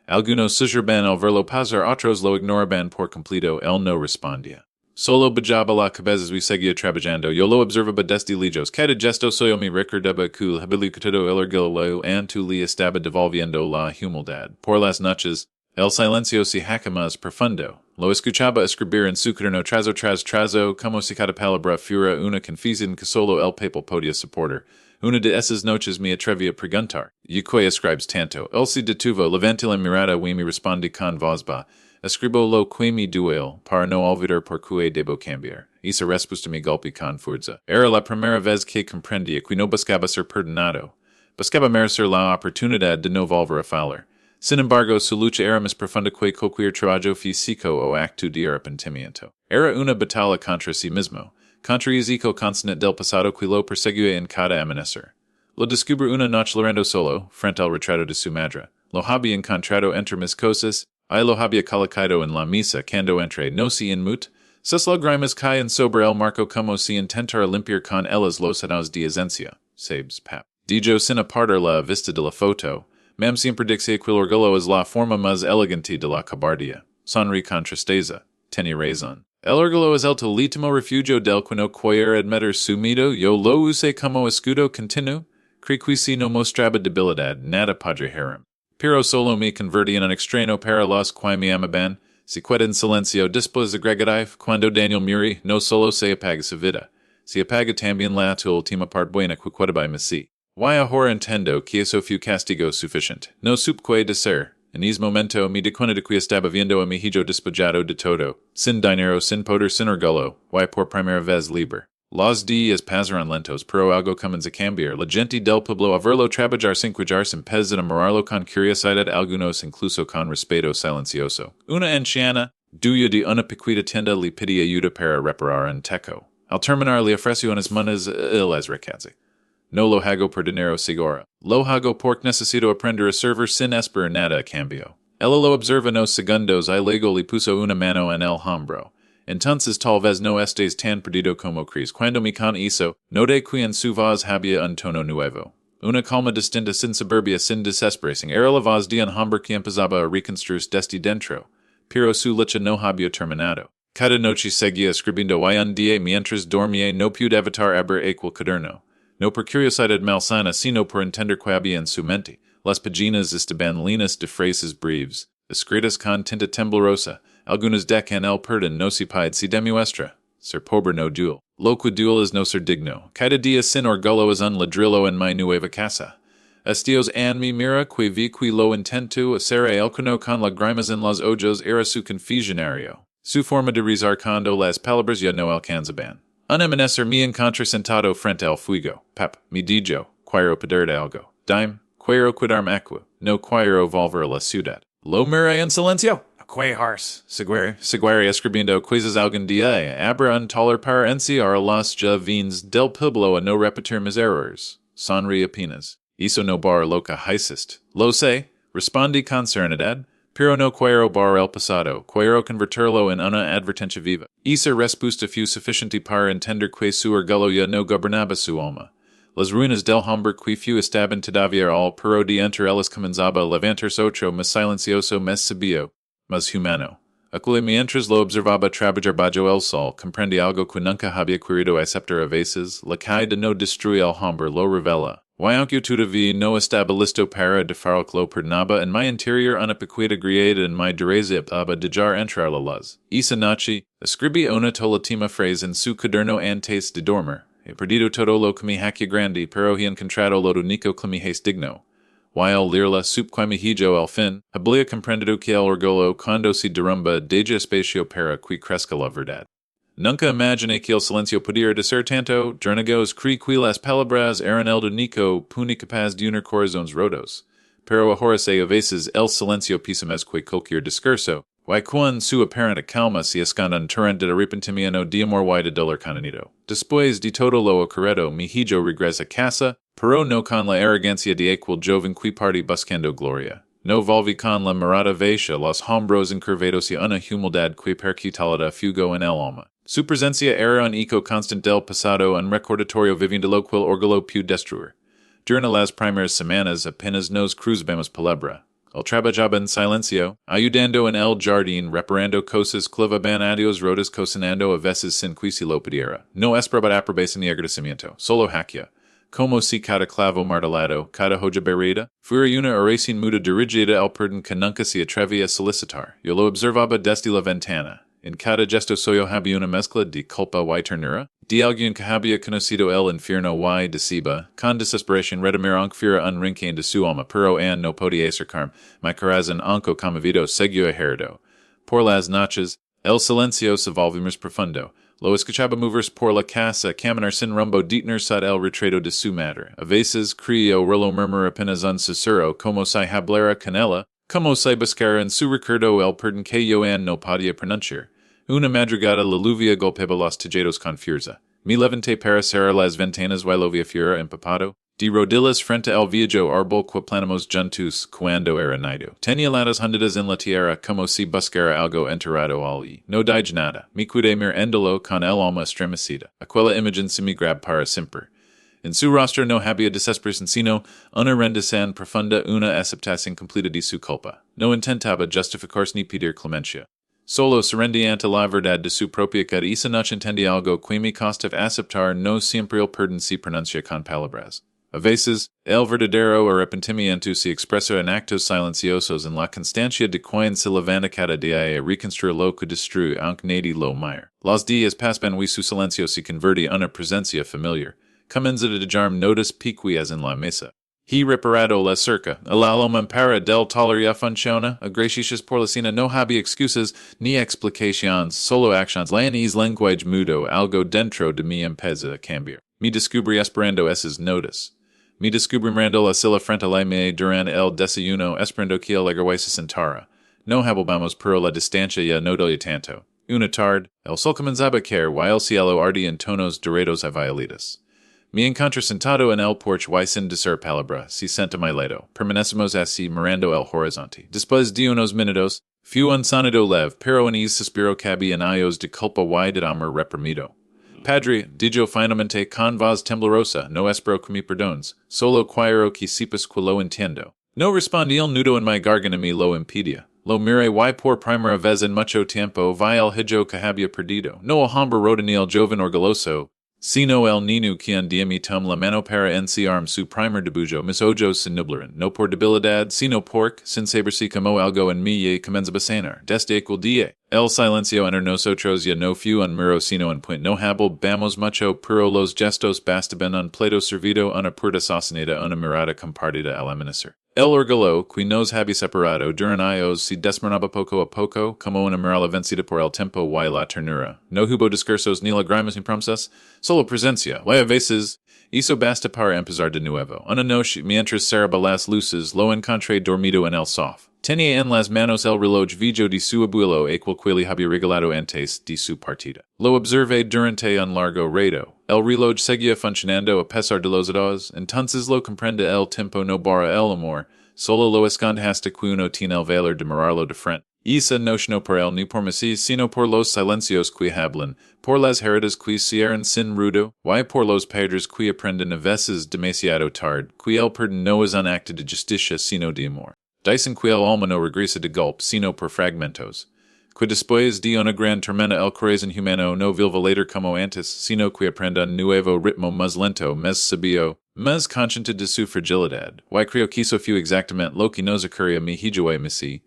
Algunos susurban al verlo pasar, otros lo ignoraban por completo. Él no respondía. Solo bajaba la cabeza y seguía trabajando. Yo lo observaba desde lejos. Cada gesto suyo me recordaba que el habilitado el orgullo antes le estaba devolviendo la humildad. Por las noches, el silencio se hacía más profundo. Lo escuchaba escribir en su cuaderno trazo tras trazo, como si cada palabra fuera una confesión que solo el papel podía soportar. Una de esas noches me atreví a preguntar. ¿Y qué escribes tanto? Él se detuvo, levantó la mirada y me respondí con voz baja. Escribo lo que me duele, para no olvidar por qué debo cambiar. Esa respuesta me golpeó con fuerza. Era la primera vez que comprendía que no buscaba ser perdonado. Buscaba merecer la oportunidad de no volver a fallar. Sin embargo, su lucha era más profunda que cualquier trabajo físico o acto de arrepentimiento. Era una batalla contra sí mismo, contra el eco constant del pasado que lo perseguía en cada amanecer. Lo descubrí una noche llorando solo, frente al retrato de su madre. Lo había encontrado entre mis cosas, y lo había colocado en la mesa cuando entré. No se inmut, sus lágrimas caen sobre el marco como si intentara limpiar con ellas los años de esencia. Sabes, pap. Dijo sin apartar la vista de la foto. Mam siempre dice que el orgullo es la forma más elegante de la cobardía. Sonrí con tristeza. Tenía razón. El orgullo es el legítimo refugio del que no quiere admitir su miedo. Yo lo usé como escudo continuo. Creí que si no mostraba debilidad, nada podría herirme. Pero solo me convertí en un extraño para los que me amaban. Se queda en silencio después de Gregory, cuando Daniel Muri no solo se apaga su vida, se apaga también la tu última parte buena que queda by Messi. Why ahora entiendo que eso fue castigo suficiente. No supe qué decir. En ese momento me di cuenta de que estaba viendo a mi hijo despojado de todo. Sin dinero, sin poder, sin orgullo. Why por primera vez libre. Los días pasaron lentos, pero algo comienza a cambiar. La gente del pueblo a verlo trabajar sin cuidarse empiezan a mirarlo con curiosidad, algunos incluso con respeto silencioso. Una anciana, dueña de una pequeña tienda, le pidió ayuda para reparar un techo. Al terminar, le ofreció unas monedas y las recase. No lo hago por dinero seguro. Lo hago porque necesito aprender a servir sin esperar nada a cambio. Ella lo observa unos segundos y luego le puso una mano en el hombro. Entonces tal vez no estés tan perdido como crees. Cuando me con hizo, noté que en su voz había un tono nuevo. Una calma distinta sin soberbia, sin desesperación. Era la voz de un hombre que empezaba a reconstruirse desde dentro. Pero su lucha no había terminado. Cada noche seguía escribiendo y un día mientras dormía no pude evitar abrir aquel cuaderno. No por curiosidad malsana, sino por entender que había en su mente. Las páginas estaban llenas de frases breves, escritas con tinta temblorosa. Algunas de que en el perdón no se puede si demuestra. Ser pobre no duele. Lo que duele es no ser digno. Cada día sin orgullo es un ladrillo en mi nueva casa. Estios en mi mira que vi que lo intento hacer el que no con lágrimas en los ojos era su confusionario. Su forma de rezar cuando las palabras ya no alcanzaban. Un amanecer me encontré sentado frente al fuego. Pap, me dijo, quiero pedirte algo. Dime, quiero quedarme aquí. No quiero volver a la ciudad. Lo miré en silencio. Que hars, seguir escribiendo coisas algún día. Abra un taller para enseñar los jovens del pueblo a no repetir mis errores. Sonrí apenas. Eso no bar lo que hiciste. Lo sé, respondí con serenidad. Pero no quiero bar el pasado, quiero convertirlo en una advertencia viva. Esa respuesta fue suficiente para entender que su orgullo ya no gobernaba su alma. Las ruinas del hombre que fue estaban todavía al pero de entre ellas comenzaba a levantarse otro más silencioso, más sabio, más humano. Aquel mientras lo observaba trabajar bajo el sol, comprende algo que nunca había querido aceptar a veces, la caída de no destruir el hombre lo revela. Aunque todavía no estaba listo para dejar que lo perdonaba, en mi interior una pequeña grieta en mi dureza para dejar entrar la luz. Esa noche, escribí una última frase en su cuaderno antes de dormir. He perdido todo lo que me hacía grande, pero he encontrado lo único que me es digno. Al leerla, supe que mi hijo al fin había comprendido que el orgullo cuando se derrumba deja espacio para que crezca la verdad. Nunca imaginé que el silencio pudiera decir tanto. Drnagos creí que las palabras eran el único puño capaz de unir corazones rotos. Pero ahora sé a veces el silencio pesa más que cualquier discurso. Y quan su apparent calma si escandan torrent de arrepentimiento de amor y de dolor conenido. Después de todo lo ocurrido, mi hijo regresa a casa, pero no con la arrogancia de aquel joven qui party buscando gloria. No volvi con la mirada vacía los hombros encurvados y una humildad qui percutalada fugo en el alma. Su presencia era un eco constant del pasado, un recordatorio viviente lo qual orgullo pu destruir. Durante las primeras semanas apenas nos cruzamos palabra. El trabajaba en silencio, ayudando en el jardín, reparando cosas clavaban adios rodas cocinando a veces sin quisi lo pidiera. No esperaba aprobación ni agradecimiento, solo hacia. Como si cada clavo martelado, cada hoja berida, fuera una oración muda dirigida al perdón que nunca se atrevía a solicitar. Yo lo observaba desde la ventana. En cada gesto suyo había una mezcla de culpa y ternura, de alguien que había conocido el infierno y deceba, con desesperación redimir aunque fuera un rincón de su alma, pero no podía acercarme, mi corazón aunque conmovido seguía herido. Por las noches, el silencio se volvió más profundo. Lo escuchaba moverse por la casa, caminar sin rumbo, detener sat el retrato de su madre. A veces, crió rolo murmur apenas un susurro, como si hablara con ella, como si buscara en su recuerdo el perdón que yo no podía pronunciar. Una madrugada la lluvia golpeaba los tejados con fuerza. Me levanté para cerrar las ventanas y lo vi fuera empapado. De rodillas frente al viejo árbol que plantamos juntos cuando era nido. Tenía las hundidas en la tierra como si buscara algo enterrado allí. No dije nada. Me cuidé mirandolo con el alma estremecida. Aquella imagen se me grab para siempre. En su rostro no había desesperación sino una rendición profunda, una aceptación completa de su culpa. No intentaba justificarse ni pedir clemencia. Solo serendía ante la verdad de su propia cara y esa noche entendí algo que me costaba aceptar, no siempre el perdón se pronuncia con palabras. A veces, el verdadero arrepentimiento se expresa en actos silenciosos en la constancia de quien se levanta cada día a reconstruir lo que destruye aunque nadie lo mire. Los días pasan y su silencio se convierte en una presencia familiar. Comienza a dejarme notas picuas en la mesa. He reparado la cerca, el alma para del toleria funciona, a gracias por la cena no había excusas ni explicaciones, solo acciones, la en lenguaje mudo, algo dentro de mí empieza a cambiar. Me descubrí esperando esas notas. Me descubrí mirando la silla frente a la mía durante el desayuno, esperando que el agua se sentara. No hablábamos pero la distancia ya no dolía tanto. Una tarde, el sol comenzaba a caer y el cielo ardía en tonos dorados y violetas. Me encontré sentado en el porche y sin decir palabra, se senta a mi lado. Permanecemos así mirando el horizonte. Después de unos minutos, fue un sonido leve, pero en ese suspiro cabía en ellos de culpa y de amor reprimido. Padre, dijo finalmente con voz temblorosa, no espero que me perdones, solo quiero que sepas que lo entiendo. No respondí el nudo en mi garganta me lo impedia. Lo miré y por primera vez en mucho tiempo vi el hijo que había perdido. No el hombre rodanil joven orgulloso, sino el niño quien dio mi la mano para enciarme su primer debullo, mis ojos se nublaron, no por debilidad, sino porque, sin saberse como algo en mí ya comenzaba a sanar, desde aquel día. El silencio entre nosotros ya no fue un mero sino un point, no hablamos mucho, pero los gestos bastaban un plato servido, una puerta sostenida, una mirada compartida al amanecer. El orgullo, que nos había separado, durante años se desmoronaba poco a poco, como una mirada vencida por el tiempo y la ternura. No hubo discursos ni lágrimas ni promesas, solo presencia, y a veces, hizo basta para empezar de nuevo. Una noche, mientras cerraba las luces, lo encontré dormido en el sofá. Tenía en las manos el reloj viejo de su abuelo, el cual le había regalado antes de su partida. Lo observé durante un largo rato. El reloj seguía funcionando a pesar de los dos, entonces lo comprende el tiempo no barra el amor, solo lo esconde hasta que uno tiene el valor de mirarlo de frente. Esa noche no por él ni por mí, sino por los silencios que hablan, por las heridas que cierran sin ruido, y por los padres que aprenden a veces demasiado tarde, que el perdón no es un acto de justicia sino de amor. Dicen que el alma no regresa de golpe, sino por fragmentos. Que después de una gran tormenta el corazón humano no vuelve later como antes, sino que aprende un nuevo ritmo más lento, más sabio, más consciente de su fragilidad. Y creo que eso fue exactamente lo que nos ocurrió a mi hijo y mí.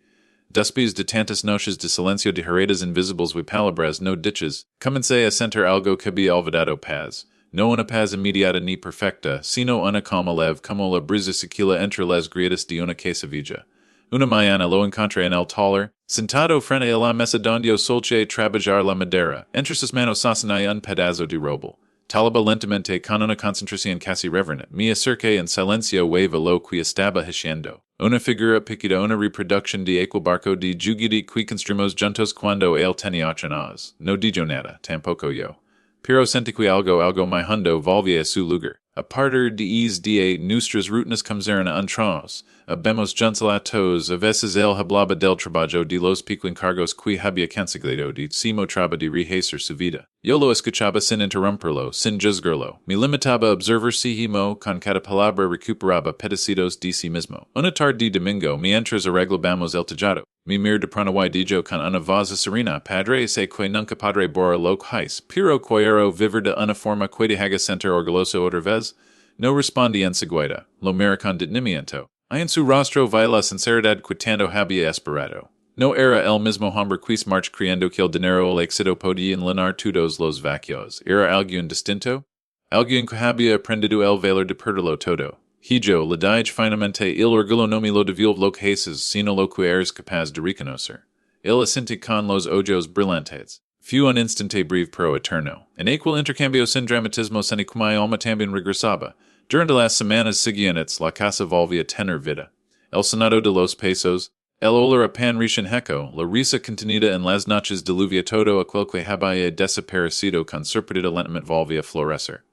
Después de tantas noches de silencio de heridas invisibles y palabras no dichas, comencé a sentir algo que había olvidado paz. No una paz inmediata ni perfecta, sino una calma leve como la brisa sequila entre las grietas de una casa vieja. Una mañana lo encontré en el taller, sentado frente a la mesa donde solche trabajar la madera. Entre sus manos sostenía un pedazo de roble. Talaba lentamente con una concentración casi reverente, mi acerque en silencio wave lo qui estaba haciendo. Una figura picida una reproducción de aquel barco de jugidi qui construimos juntos cuando él tenía 8 años. No dijo nada, tampoco yo. Pero senti que algo mi hundo volvía a su lugar. A partir de die nuestras rutinas comenzaron a entrarnos. Habemos juntos a veces él hablaba del trabajo de los encargos que había conseguido de simo traba de rehacer su vida. Yo lo escuchaba sin interrumperlo, sin juzgarlo. Me limitaba a observar si himo con cada palabra recuperaba pedacitos de sí mismo. Una tarde de domingo, mientras arreglamos el tejado. Mi mir de pronto dijo con una voz serena, padre, sé que nunca padre bora lo hais, pero quiero vivir de una forma que te haga sentir orgulloso otra vez. No respondí enseguida, lo miré con detenimiento. En su rostro vi la sinceridad que tanto había esperado. No era el mismo hombre quis march creyendo que el dinero o el éxito podían llenar todos los vacíos. Era alguien distinto? Alguien que había aprendido el valor de perderlo todo. Hijo, le dije finalmente, el orgullo no me lo devuelve lo que haces, sino lo que eres capaz de reconocer. El asentí con los ojos brillantes. Fue un instante breve pero eterno. En equal intercambio sin dramatismo sin que mi alma también regresaba. Durante las semanas siguientes, la casa volvía a tener vida. El sonado de los pesos, el olor a pan recién hecho, la risa contenida en las noches diluvia todo aquel que había desaparecido con sorprendida lentamente volvía a florecer.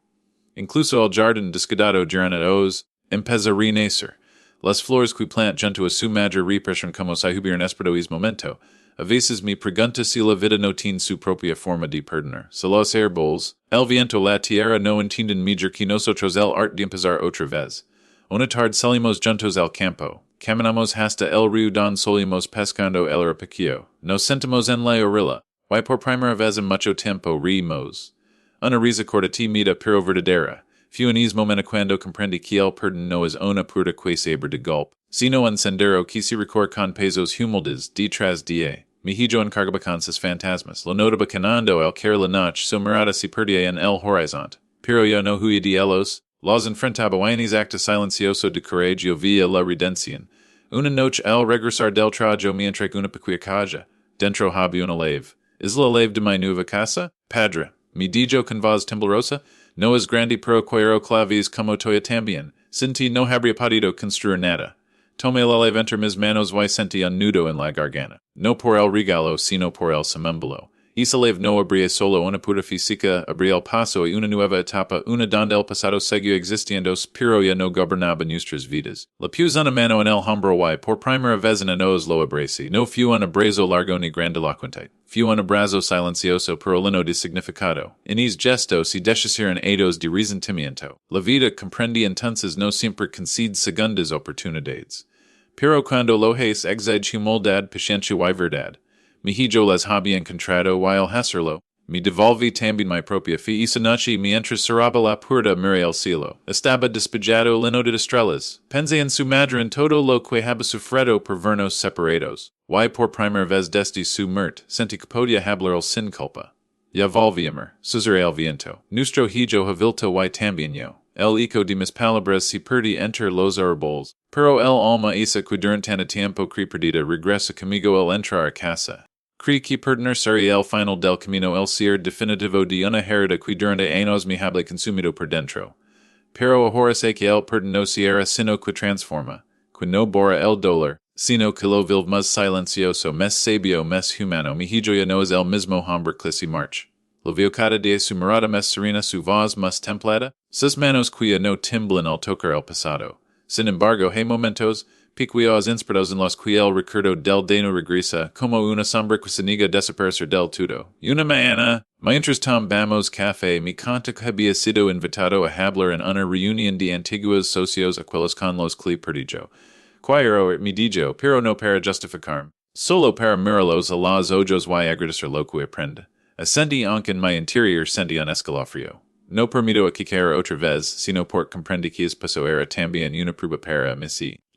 Incluso el jardín descuidado durante os empezó a renacer. Las flores que plant junto a su madre represión como si hubieran esperado ese momento. A veces me pregunto si la vida no tiene su propia forma de perdonar. Si los árboles, el viento, la tierra no entienden mejor que nosotros el arte de empezar otra vez. Una tarde salimos juntos al campo. Caminamos hasta el río donde solíamos pescando el repequio. Nos sentamos en la orilla. Y por primera vez en mucho tiempo reímos. Una risa corta tímida pero verdadera. Fue en ese momento cuando comprendí que el perdón no es una pura que saber de golpe, sino un sendero que se recorre con pasos humildes, de tras día. Mi hijo encargaba con sus fantasmas. Lo notaba canando el caer la noche, su mirada se perdía en el horizonte. Pero yo no huía de ellos. Los enfrentaba en ese acto silencioso de coraje vía la redención. Una noche al regresar del trabajo me entré una pequeña casa. Dentro había una lave. ¿Es la lave de mi nueva casa? Padre, mi dijo con voz temblorosa, no es grande pero quiero claves como toya también. Sentí no habría podido construir nada. Tomé la lave entre mis manos y sentí un nudo en la garganta. No por el regalo, sino por el semembolo. Esa lave no abría solo una puerta física, abría el paso a una nueva etapa, una donde el pasado siguió existiendo, pero ya no gobernaba nuestras vidas. La puse una mano en el hombro y por primera vez en nos lo abracé. No fue un abrazo largo ni grandilocuente. Fue un abrazo silencioso pero lleno de significado. En ese gesto se deshicieron hechos de resentimiento. La vida comprendí entonces no siempre concede segundas oportunidades. Pero cuando lo hace exige humildad, paciencia y verdad. Mi hijo las había encontrado y al hacerlo, me devolví también mi propia fe. Esa noche mientras cerraba la puerta miré al cielo. Estaba despejado lleno de estrellas. Pensé en su madre en todo lo que había sufrido por vernos separados. Y por primera vez desde su muerte, sentí que podía hablar sin culpa. Ya volvíamos, susurré el viento. Nuestro hijo havilto y también yo. El eco de mis palabras se perdió entre los árboles. Pero el alma esa que durante tanto tiempo creí perdida regresa conmigo al entrar a casa. Creí que perdonar sería el final del camino, el cierre definitivo de una herida que durante años me había consumido por dentro. Pero ahora sé que el perdón no cierra sino que transforma, que no borra el dolor, sino que lo vive más silencioso, más sabio, más humano. Mi hijo ya no es el mismo hombre que se marcha. Lo veo cada día su mirada más serena, su voz más templada, sus manos que ya no tiemblan al tocar el pasado. Sin embargo, hay momentos picudos inspirados en los que el recuerdo del deno regresa, como una sombra que se niega a desaparecer del todo. Y una mañana, mientras tomamos café, me conta que había sido invitado a hablar en una reunión de antiguos socios aquellos con los que perdido. Quiero mi dijo, pero no para justificarme, solo para mirarlos a los ojos y agradecer lo que aprende. Ascendí aunque en mi interior sentí un escalofrío. No permito a quiera otra vez, sino por comprender que es paso era también una prueba para mí.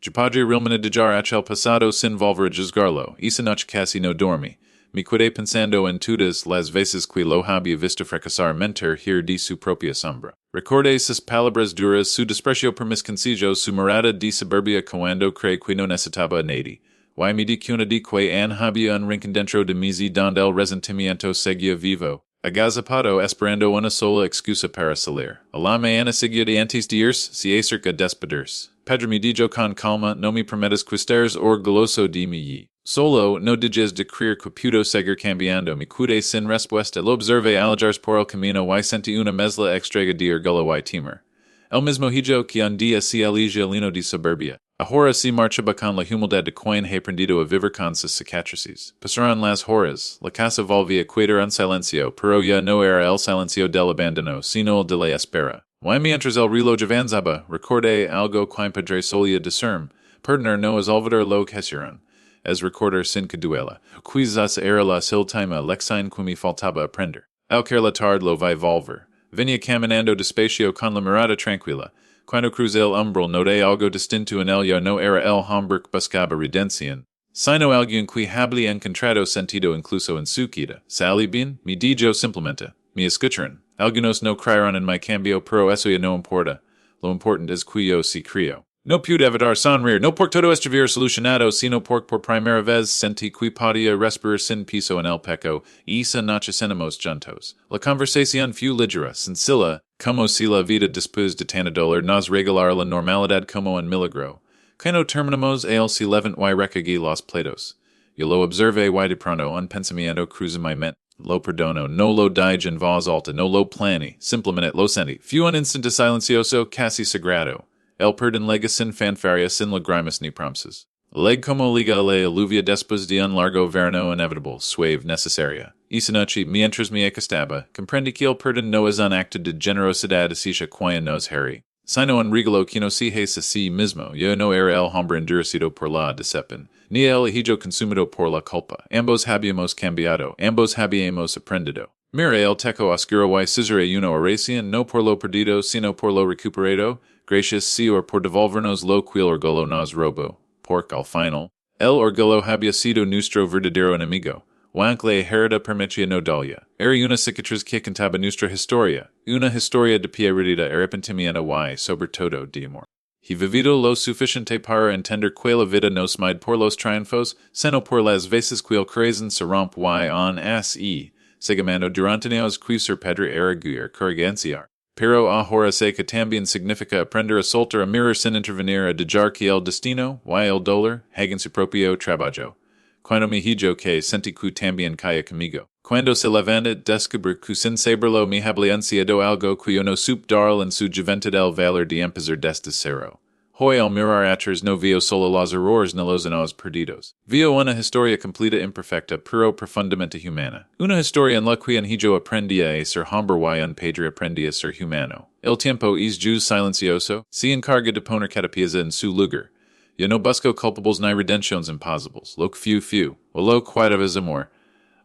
Yo podría realmente dejar el pasado sin volver a juzgarlo. Esa noche casi no dormí. Me quedé pensando en todas las veces que lo había visto fracasar mentir hier de su propia sombra. Recordé sus palabras duras, su desprecio por mis consejos, su mirada de soberbia cuando creí que no necesitaba a nadie. Y me di cuenta de que había un rincón dentro de mí donde el resentimiento seguía vivo. Agazapado esperando una sola excusa para salir. Alame ana sigua de antes de irse, si acerca despedirse. Pedro me dijo con calma, no me prometas quisteres orgulloso de mi. Solo no dijes de creer que pudo seguir cambiando mi cude sin respuesta lo observe alajars por el camino y senti una mezcla extraña de orgullo y temor. El mismo hijo que un día se elige lino de soberbia. Ahora se marchaba con la humildad de quien ha aprendido a vivir con sus cicatrices. Pasaron las horas, la casa volvía a quedar en silencio, pero ya no era el silencio del abandono, sino el de la espera. Y mientras el reloj avanzaba, recordé algo quien padre solía decirme, perdonar no es olvidar lo que hicieron, es recordar sin que duela. Quizás era la última lección que me faltaba aprender. Al que la tarde lo vi volver. Venía caminando despacio con la mirada tranquila. Cuando crucé el umbral noté algo distinto en él no era el hombre que buscaba redención, sino alguien que había encontrado sentido incluso en su queda. Salí bien, me dijo simplemente, me escucharon. Algunos no creyeron en mi cambio, pero eso ya no importa. Lo importante es que yo sí creo. No pude evitar sonreír, no por todo estuviera solucionado, sino por primera vez sentí que podía respirar sin piso en el peco, y esa noche cenamos juntos. La conversación fue ligera, sencilla, como si la vida después de tanto dolor nos regalara la normalidad como un milagro. Cuando terminamos el si levant y recogí los platos. Yo lo observé y de pronto un pensamiento cruza mi mente. Lo perdono, no lo dije en voz alta, no lo plani, simplemente lo sentí. Fue un instante silencioso, casi sagrado. El perdón lega sin fanfaria, sin lágrimas ni promesas. Leg como liga a la aluvia después de un largo verano inevitable, suave, necesaria. Esa noche, mientras me acostaba, comprendí que el perdón no es un acto de generosidad así quien nos Harry. Sino un regalo que no se hace a sí mismo. Yo no era el hombre endurecido por la decepción, ni el hijo consumido por la culpa. Ambos habíamos cambiado, ambos habíamos aprendido. Mira el teco oscuro y Cesare uno oración, no por lo perdido, sino por lo recuperado. Gracias Señor por devolvernos lo que el orgullo nos robó, porque al final, el orgullo había sido nuestro verdadero enemigo. Aunque la herida permitía no dolía. Era una cicatriz que contaba nuestra historia, una historia de piedad, arrepentimiento y, sobre todo, de amor. He vivido lo suficiente para entender que la vida nos mide por los triunfos, sino por las veces que el corazón se rompe y on así, seguimando durante años que su padre era guiar corrigenciar. Pero ahora sé que también significa aprender a soltar a mirar sin intervenir a dejar que el destino, y el dolor, hagan su propio trabajo. Cuando mi hijo que sentí que también caía conmigo. Cuando se levanta, descubrí que sin saberlo me había ansiado algo que yo no supe dar en su juventud el valor de empezar desde cero. Hoy al mirar atrás no veo solo los errores ni los años perdidos. Veo una historia completa imperfecta, pero profundamente humana. Una historia en la que un hijo aprendía a ser hombre y un padre aprendía a ser humano. El tiempo es juz silencioso, se encarga de poner cada pieza en su lugar. Yo no busco culpables ni redenciones imposibles, lo que few, o lo que es amor.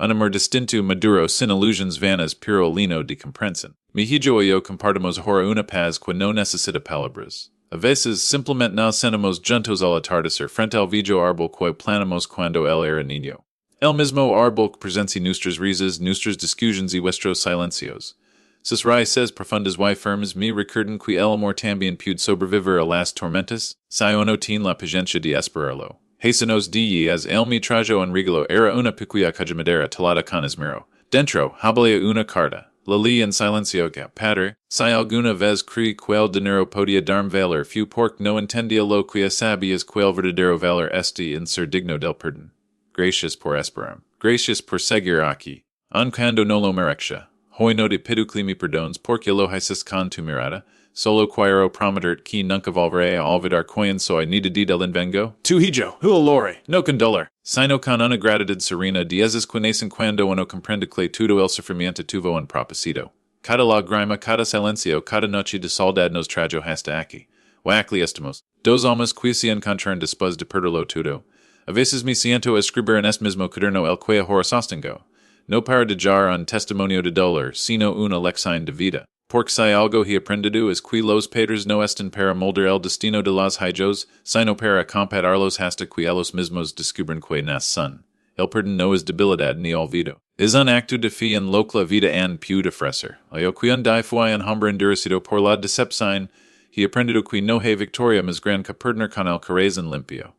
Un amor distinto maduro sin ilusiones vanas pero lino de comprensión. Mi hijo y yo compartimos ahora una paz que no necesita palabras. A veces simplemente nos sentamos juntos al atardecer frente al viejo árbol que planamos cuando él era niño. El mismo árbol que presencia nuestras risas, nuestras discusiones y vuestros silencios. Sus raíces profundas y firmes me recuerdan que el amor también puede sobrevivir a las tormentas, si uno tiene la paciencia de esperarlo. Hacenos de as el mi trajo en regalo era una pequeña cajamadera talada con esmero. Dentro, había una carta. La leí en silencio que, padre, si alguna vez creí que el dinero podía darme valor, fue porque no entendía lo que sabías que el verdadero valor este en ser digno del perdón. Gracias por esperarme. Gracias por seguir aquí. Aun cuando no lo merezca. Hoy no te pido que me perdones porque lo haces con tu mirada. Solo quiero prometer que nunca volveré a olvidar quien soy ni de del invengo. Tu hijo, hulolore, no condoler. Sino con una gratitud serena, diezes que nacen cuando uno comprende que todo el sufrimiento tuvo un propósito. Cada lágrima, cada silencio, cada noche de soledad nos trajo hasta aquí. Aquí estamos, dos almas que se encontraron después de perderlo todo. A veces me siento a escribir en este mismo cuaderno el que ahora sostengo. No para dejar un testimonio de dolor, sino una lección de vida. Porque si algo he aprendido es que los padres no están para moldear el destino de los hijos, sino para acompañarlos hasta que ellos mismos descubren que no son. El perdón no es debilidad ni olvido. Es un acto de fe en lo que la vida en puede ofrecer. Yo que un día fue un hombre endurecido por la decepción, he aprendido que no hay victoria más grande que perdonar con el corazón limpio.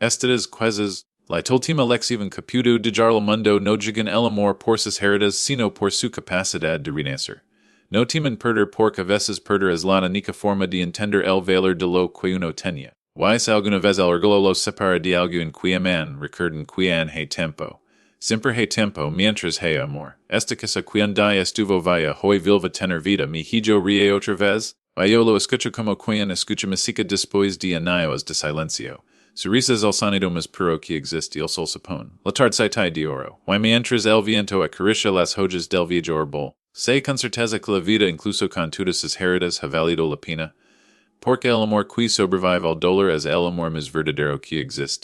Estas cosas La toltima lexivan caputo de jarlo mundo no jigan el amor por sus heridas sino por su capacidad de renacer. No timan perder porque a veces perder es la única forma de entender el valor de lo que uno tenía. Wise alguna vez el orgullo lo separa de algo en quia man recurden quian hay tempo. Siempre hay tempo mientras hay amor. Esta casa quian estuvo vaya hoy vilva tener vida mi hijo ríe otra vez. Yo lo escucho como quian escucha música después de años de silencio. Su risa es el sonido más puro que existe el sol supone. La tarde sai de oro. Mientras el viento acaricia las hojas del viejo árbol. Sé con certeza que la vida incluso con todas sus heridas ha valido la pena. Porque el amor que sobrevive al dolor es el amor más verdadero que existe.